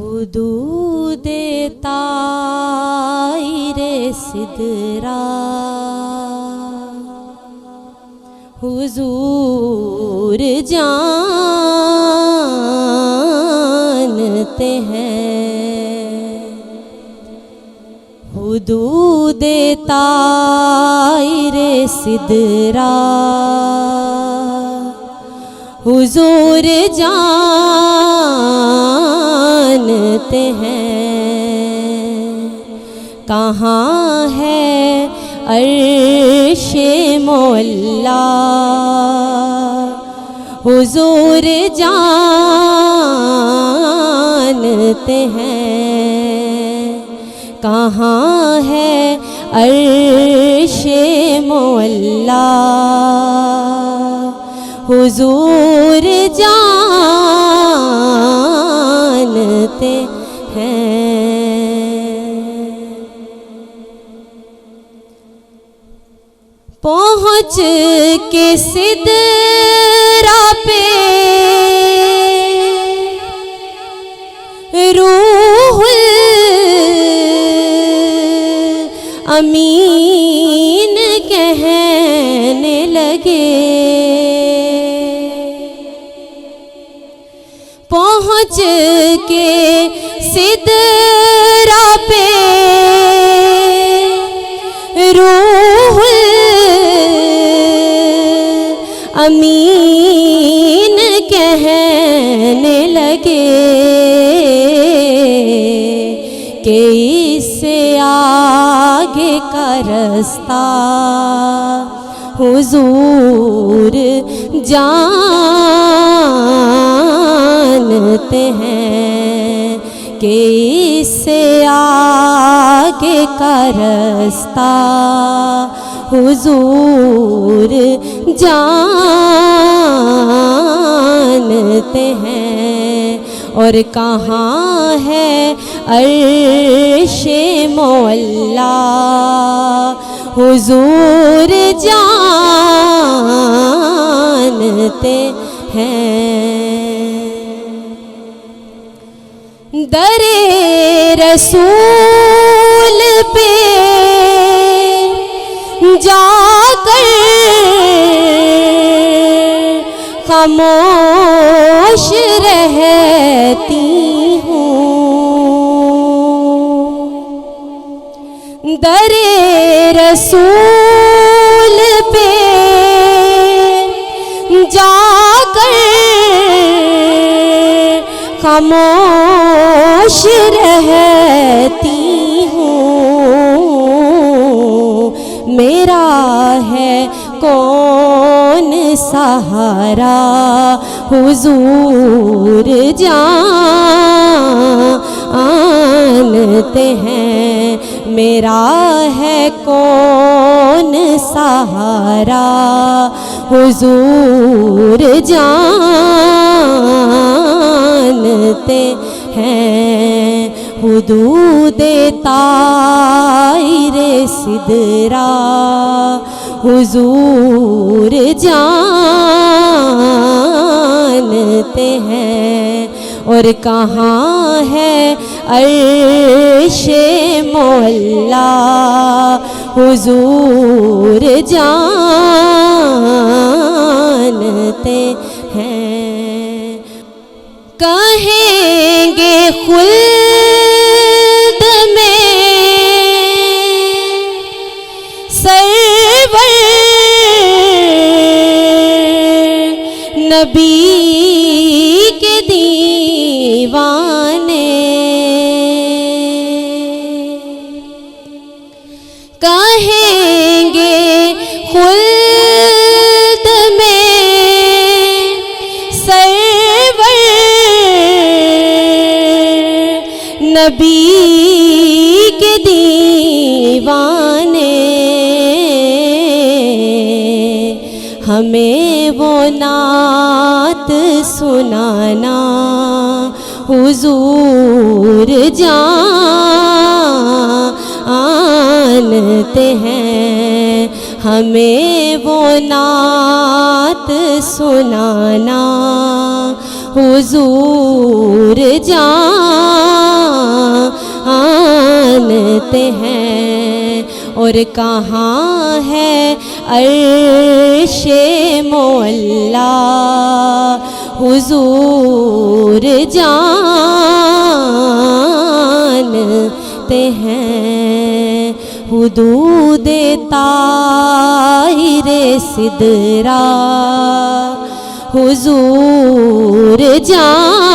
हुदूदे ताइरे सिदरा हुजूर जानते हैं। हुदूदे ताइरे सिदरा हुजूर जानते हैं। कहाँ है अर्शे मौला हुजूर जानते हैं। कहाँ है अर्शे मौला हुजूर जानते हैं। पहुँच के सिदरा पे रूहुल अमीन कहने लगे। पहुँच के सिदरा पे रूहुल अमीन कहने लगे कि इससे आगे का रास्ता हुजूर जानते हैं। कि इससे आगे का रास्ता हुजूर जानते हैं। और कहाँ है अर्शे मौला हुजूर जानते हैं। दरे रसूल पे जाकर खामोश रहती हूँ। दरे रसूल पे जाकर खामोश रहती हूँ। मेरा है कौन सहारा हुजूर जानते हैं। मेरा है कौन सहारा हुजूर जानते हैं। हुदूदे ताइरे सिदरा हुजूर जानते हैं। और कहाँ है अर्शे मौला हुजूर जानते हैं। कहेंगे खुल्द में सरवर नबी के दीवाने। कहेंगे खुल्द में सरवर नबी के दीवाने। हमें वो नात सुनाना हुजूर जानते हैं। हमें वो नात सुनाना हुजूर जानते हैं। और कहाँ है अर्शे मौला, हुजूर जानते हैं। हुदूदे ताहिरे सिदरा, हुजूर जानते